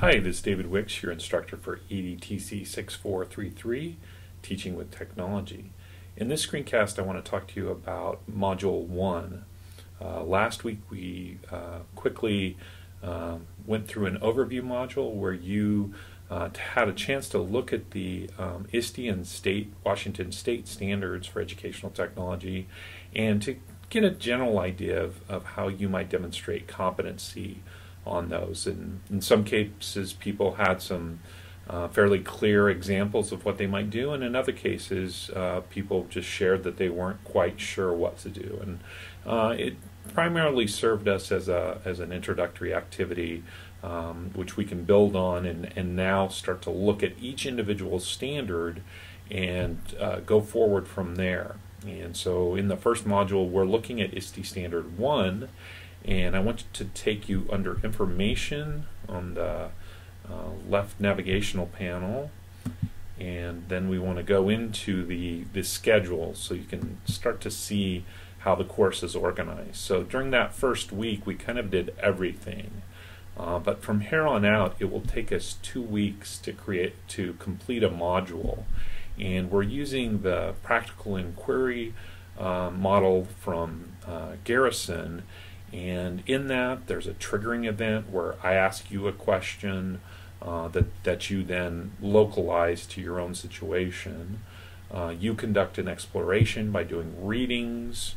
Hi, this is David Wicks, your instructor for EDTC 6433, Teaching with Technology. In this screencast, I want to talk to you about Module 1. Last week we quickly went through an overview module where you had a chance to look at the ISTE and Washington State standards for educational technology and to get a general idea of how you might demonstrate competency on those. And in some cases, people had some fairly clear examples of what they might do, and in other cases, people just shared that they weren't quite sure what to do. And it primarily served us as an introductory activity, which we can build on and now start to look at each individual standard and go forward from there. And so in the first module, we're looking at ISTE Standard 1, and I want to take you under Information on the left navigational panel, and then we want to go into the schedule so you can start to see how the course is organized. So during that first week we kind of did everything, but from here on out it will take us 2 weeks to complete a module, and we're using the practical inquiry model from Garrison. And in that, there's a triggering event where I ask you a question that you then localize to your own situation. You conduct an exploration by doing readings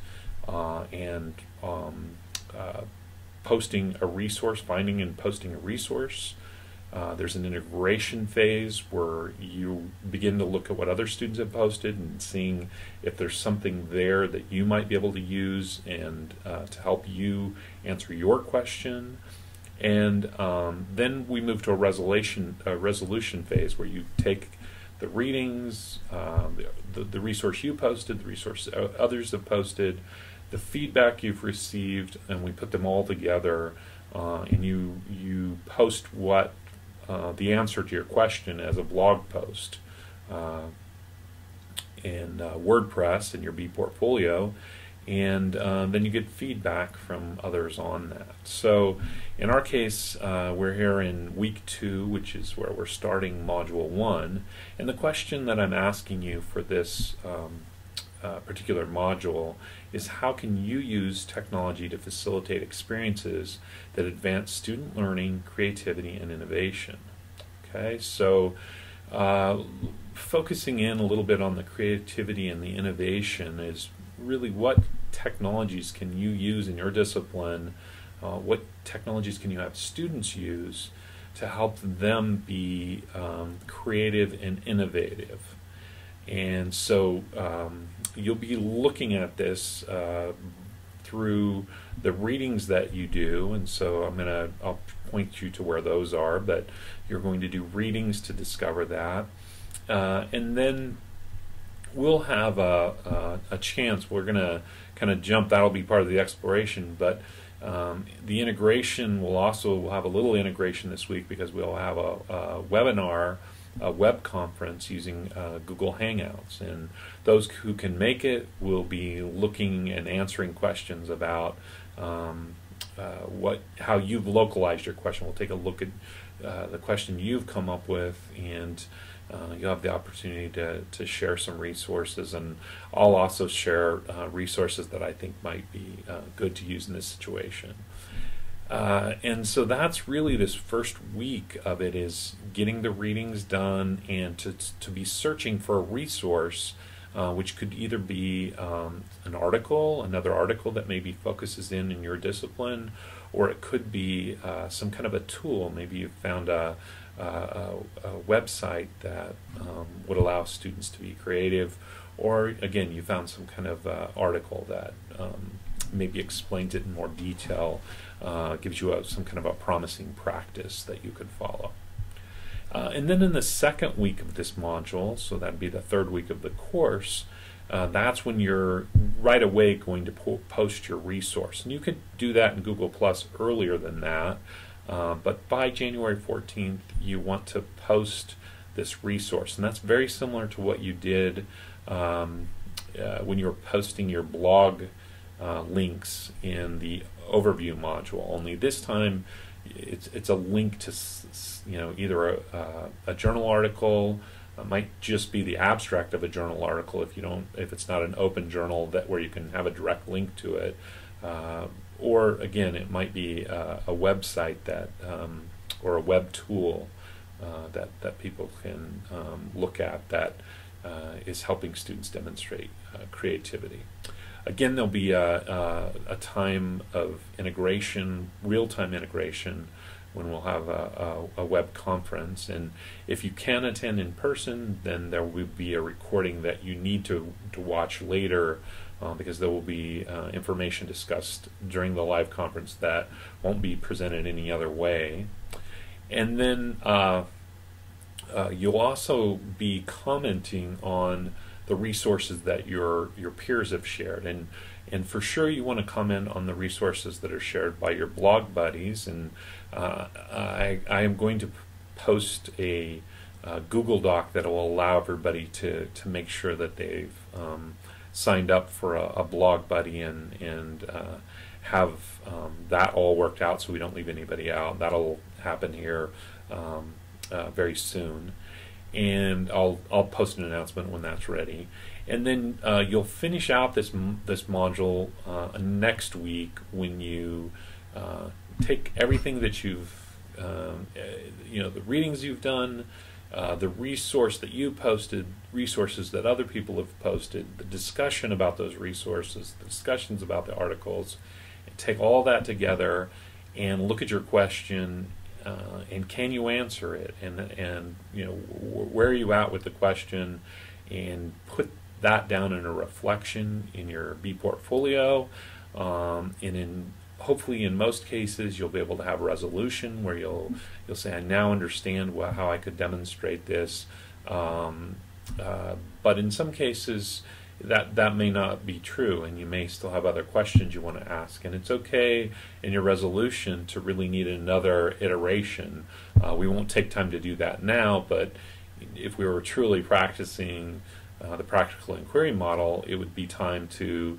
and posting a resource, finding and posting a resource. There's an integration phase where you begin to look at what other students have posted and seeing if there's something there that you might be able to use and to help you answer your question. And then we move to a resolution phase where you take the readings, the resource you posted, the resource others have posted, the feedback you've received, and we put them all together, and you post what the answer to your question as a blog post in WordPress in your B-Portfolio, and then you get feedback from others on that. So in our case, we're here in week 2, which is where we're starting Module 1, and the question that I'm asking you for this particular module is, how can you use technology to facilitate experiences that advance student learning, creativity, and innovation? Okay, so focusing in a little bit on the creativity and the innovation is really what technologies can you use in your discipline, what technologies can you have students use to help them be creative and innovative. And so you'll be looking at this through the readings that you do, and so I'll point you to where those are, but you're going to do readings to discover that, and then we'll have a chance. We're going to kind of jump. That'll be part of the exploration, but the integration we'll have a little integration this week because we'll have a webinar, a web conference using Google Hangouts, and those who can make it will be looking and answering questions about how you've localized your question. We'll take a look at the question you've come up with, and you'll have the opportunity to share some resources, and I'll also share resources that I think might be good to use in this situation. And so that's really this first week of it, is getting the readings done and to be searching for a resource, which could either be an article, another article that maybe focuses in your discipline, or it could be some kind of a tool. Maybe you found a website that would allow students to be creative, or again you found some kind of article that maybe explains it in more detail, gives you some kind of a promising practice that you could follow. And then in the second week of this module, so that'd be the third week of the course, that's when you're right away going to post your resource. And you could do that in Google Plus earlier than that, but by January 14th you want to post this resource, and that's very similar to what you did when you were posting your blog links in the overview module, only this time it's a link to either a journal article. It might just be the abstract of a journal article if it's not an open journal where you can have a direct link to it, or again it might be a website or a web tool that people can look at that is helping students demonstrate creativity. Again, there'll be a time of integration, real-time integration, when we'll have a web conference. And if you can attend in person, then there will be a recording that you need to watch later, because there will be information discussed during the live conference that won't be presented any other way. And then you'll also be commenting on the resources that your peers have shared, and for sure you want to comment on the resources that are shared by your blog buddies. And I am going to post a Google Doc that will allow everybody to make sure that they've signed up for a blog buddy and have that all worked out, so we don't leave anybody out. That'll happen here very soon, and I'll post an announcement when that's ready. And then you'll finish out this module next week when you take everything that you've the readings you've done, the resource that you posted, resources that other people have posted, the discussion about those resources, the discussions about the articles, and take all that together and look at your question. And can you answer it? And where are you at with the question? And put that down in a reflection in your B portfolio. And hopefully in most cases you'll be able to have a resolution where you'll say, I now understand how I could demonstrate this. But in some cases that may not be true, and you may still have other questions you want to ask, and it's okay in your resolution to really need another iteration. We won't take time to do that now, but if we were truly practicing the practical inquiry model, it would be time to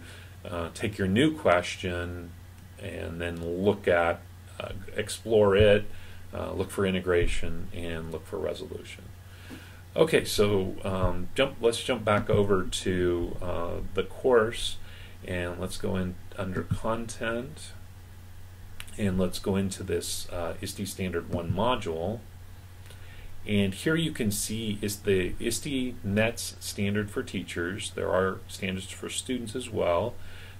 take your new question and then look at, explore it, look for integration, and look for resolution. Okay, so let's jump back over to the course, and let's go in under content, and let's go into this ISTE Standard 1 module. And here you can see is the ISTE NETS standard for teachers. There are standards for students as well,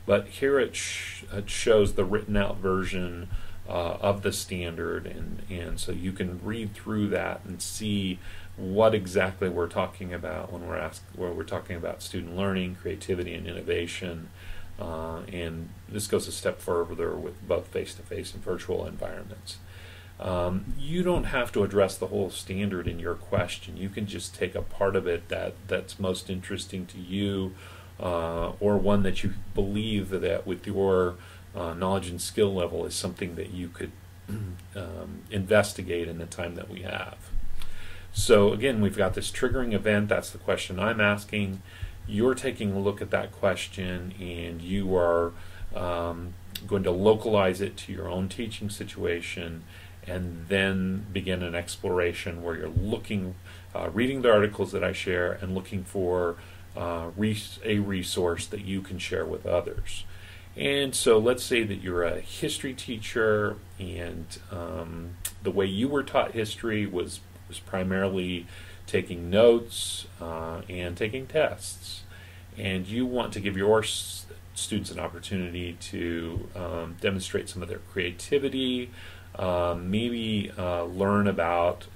but here it shows the written out version of the standard, and so you can read through that and see what exactly we're talking about when we're talking about student learning, creativity, and innovation. And this goes a step further with both face-to-face and virtual environments. You don't have to address the whole standard in your question. You can just take a part of it that's most interesting to you, or one that you believe that with your knowledge and skill level is something that you could investigate in the time that we have. So again, we've got this triggering event. That's the question I'm asking. You're taking a look at that question, and you are going to localize it to your own teaching situation, and then begin an exploration where you're looking, reading the articles that I share and looking for a resource that you can share with others. And so let's say that you're a history teacher, and the way you were taught history was primarily taking notes and taking tests, and you want to give your students an opportunity to demonstrate some of their creativity, maybe learn about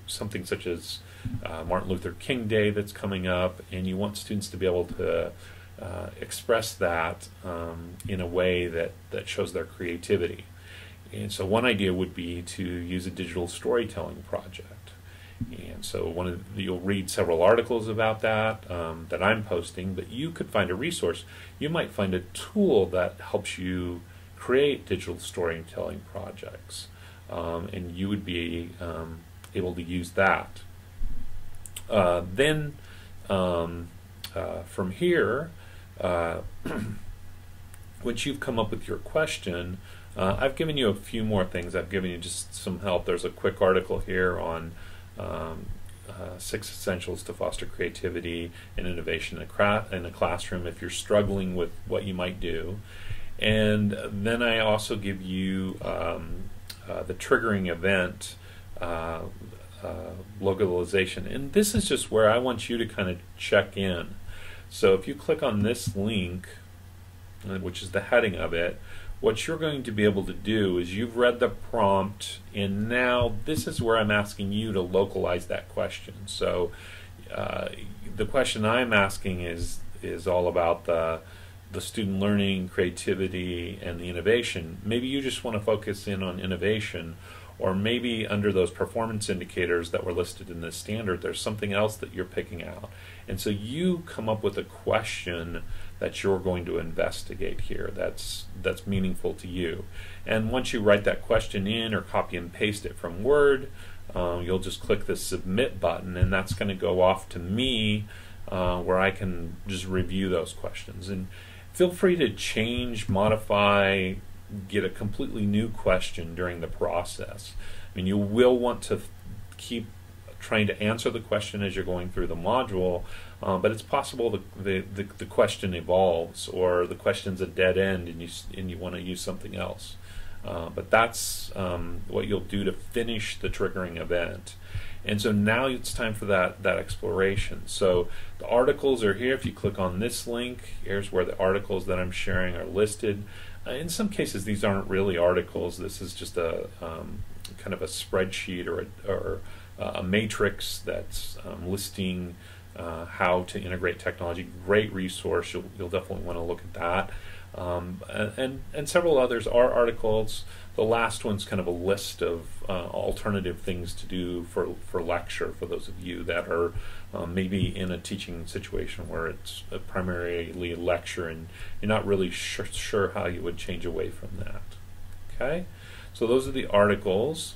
something such as Martin Luther King Day that's coming up, and you want students to be able to express that in a way that shows their creativity. And so one idea would be to use a digital storytelling project. And so you'll read several articles about that that I'm posting, but you could find a resource. You might find a tool that helps you create digital storytelling projects, and you would be able to use that. Then from here, once you've come up with your question, I've given you a few more things. I've given you just some help. There's a quick article here on 6 essentials to foster creativity and innovation in a classroom if you're struggling with what you might do. And then I also give you the triggering event localization. And this is just where I want you to kind of check in. So if you click on this link, which is the heading of it, what you're going to be able to do is you've read the prompt, and now this is where I'm asking you to localize that question. So the question I'm asking is all about the student learning, creativity, and the innovation. Maybe you just want to focus in on innovation, or maybe under those performance indicators that were listed in this standard, there's something else that you're picking out. And so you come up with a question that you're going to investigate here that's meaningful to you. And once you write that question in or copy and paste it from Word, you'll just click the submit button, and that's going to go off to me where I can just review those questions. And feel free to change, modify, get a completely new question during the process. I mean, you will want to keep trying to answer the question as you're going through the module, but it's possible the question evolves, or the question's a dead end and you want to use something else. But that's what you'll do to finish the triggering event. And so now it's time for that exploration. So the articles are here. If you click on this link, here's where the articles that I'm sharing are listed. In some cases, these aren't really articles. This is just a kind of a spreadsheet or a matrix that's listing how to integrate technology. Great resource. You'll definitely want to look at that. And several others are articles. The last one's kind of a list of alternative things to do for lecture for those of you that are maybe in a teaching situation where it's primarily lecture and you're not really sure how you would change away from that. Okay, so those are the articles.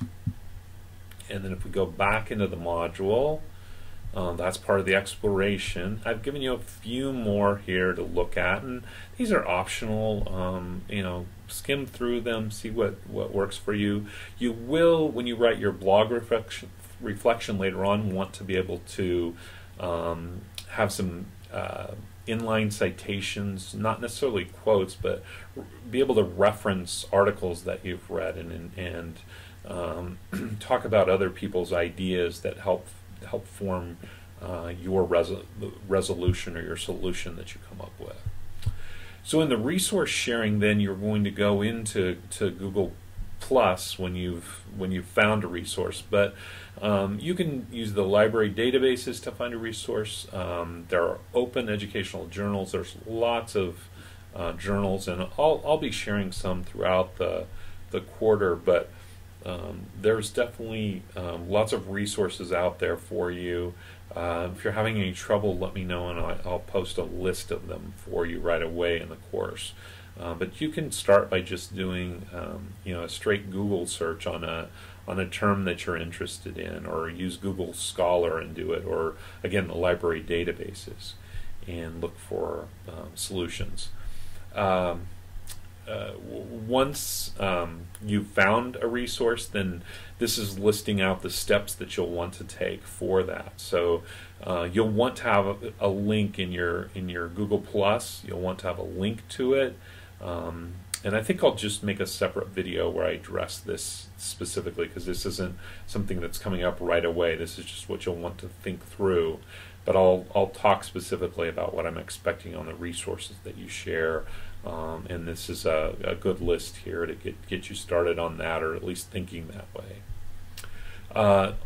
And then if we go back into the module, that's part of the exploration. I've given you a few more here to look at, and these are optional. You know, skim through them, see what works for you. You will, when you write your blog reflection later on, want to be able to have some inline citations, not necessarily quotes, but be able to reference articles that you've read and talk about other people's ideas that help form your resolution or your solution that you come up with. So in the resource sharing, then you're going to go into Google Plus when you've found a resource, but you can use the library databases to find a resource. There are open educational journals. There's lots of journals, and I'll be sharing some throughout the quarter, but there's definitely lots of resources out there for you. If you're having any trouble, let me know, and I'll post a list of them for you right away in the course. But you can start by just doing a straight Google search on a term that you're interested in, or use Google Scholar and do it, or again the library databases, and look for solutions. Once you've found a resource, then this is listing out the steps that you'll want to take for that. So you'll want to have a link in your Google Plus. You'll want to have a link to it, and I think I'll just make a separate video where I address this specifically, because this isn't something that's coming up right away. This is just what you'll want to think through. But I'll talk specifically about what I'm expecting on the resources that you share. And this is a good list here to get you started on that, or at least thinking that way.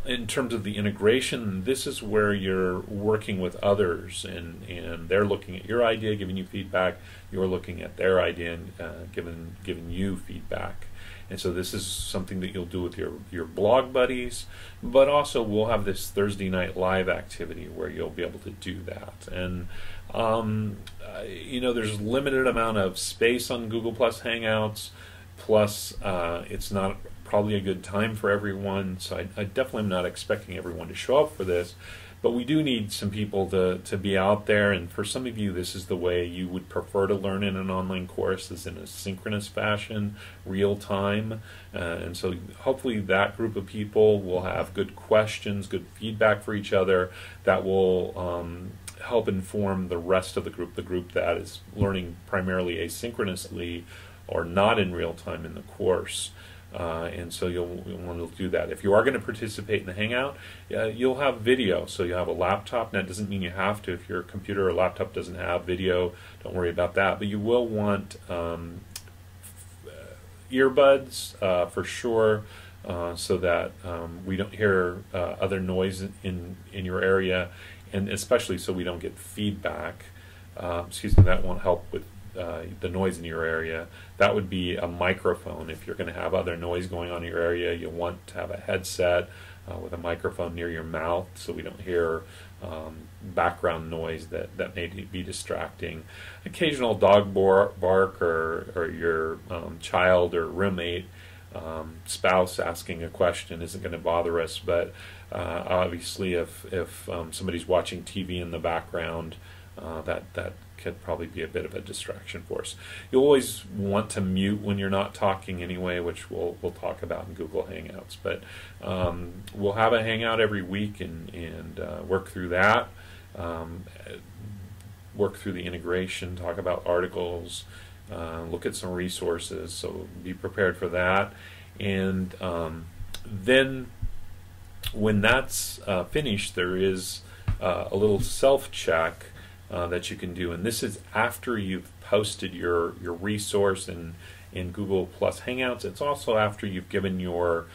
In terms of the integration, this is where you're working with others, and they're looking at your idea, giving you feedback. You're looking at their idea and giving you feedback. And so this is something that you'll do with your blog buddies, but also we'll have this Thursday night live activity where you'll be able to do that. And there's limited amount of space on Google Plus Hangouts, plus it's not probably a good time for everyone, so I definitely am not expecting everyone to show up for this. But we do need some people to be out there, and for some of you, this is the way you would prefer to learn in an online course, is in a synchronous fashion, real time. And so hopefully that group of people will have good questions, good feedback for each other that will help inform the rest of the group that is learning primarily asynchronously or not in real time in the course. And so you'll want to do that. If you are going to participate in the Hangout, you'll have video. So you have a laptop. Now, it doesn't mean you have to. If your computer or laptop doesn't have video, don't worry about that. But you will want earbuds for sure, so that we don't hear other noise in your area, and especially so we don't get feedback. Excuse me, that won't help with the noise in your area. That would be a microphone. If you're going to have other noise going on in your area, you'll want to have a headset with a microphone near your mouth so we don't hear background noise that may be distracting. Occasional dog bark or your child or roommate, spouse asking a question isn't going to bother us, but obviously if somebody's watching TV in the background, that could probably be a bit of a distraction for us. You'll always want to mute when you're not talking anyway, which we'll talk about in Google Hangouts. But we'll have a Hangout every week and work through that, work through the integration, talk about articles, look at some resources, so be prepared for that. And then when that's finished, there is a little self-check that you can do, and this is after you've posted your resource in Google Plus Hangouts. It's also after you've given your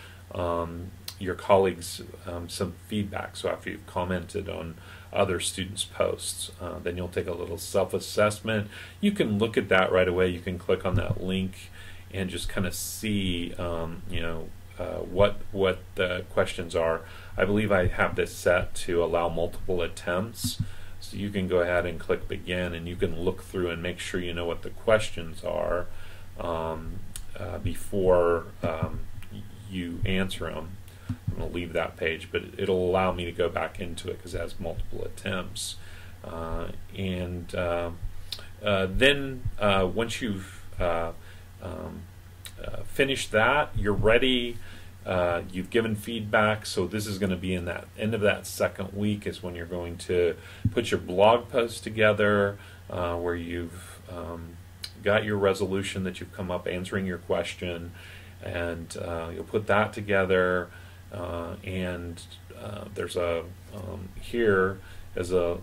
colleagues some feedback. So after you've commented on other students' posts, then you'll take a little self-assessment. You can look at that right away. You can click on that link and just kind of see what the questions are. I believe I have this set to allow multiple attempts. So you can go ahead and click begin, and you can look through and make sure you know what the questions are before you answer them. I'm going to leave that page, but it'll allow me to go back into it because it has multiple attempts. And then once you've finished that, you're ready. You've given feedback, so this is going to be in that end of that second week is when you're going to put your blog post together, where you've got your resolution that you've come up answering your question, and you'll put that together. And there's a here is a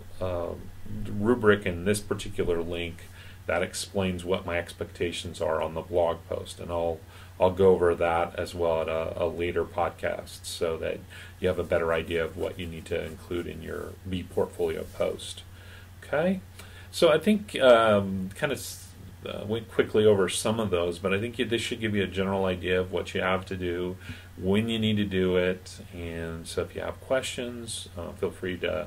rubric in this particular link that explains what my expectations are on the blog post, and I'll go over that as well at a later podcast so that you have a better idea of what you need to include in your B-Portfolio post. Okay? So I think kind of went quickly over some of those, but I think this should give you a general idea of what you have to do, when you need to do it, and so if you have questions, feel free to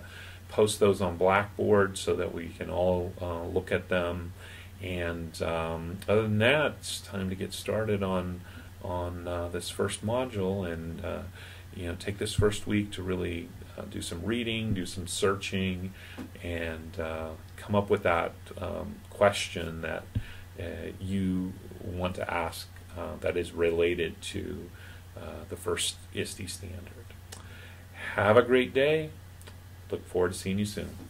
post those on Blackboard so that we can all look at them. And other than that, it's time to get started on this first module, and take this first week to really do some reading, do some searching, and come up with that question that you want to ask that is related to the first ISTE standard. Have a great day. Look forward to seeing you soon.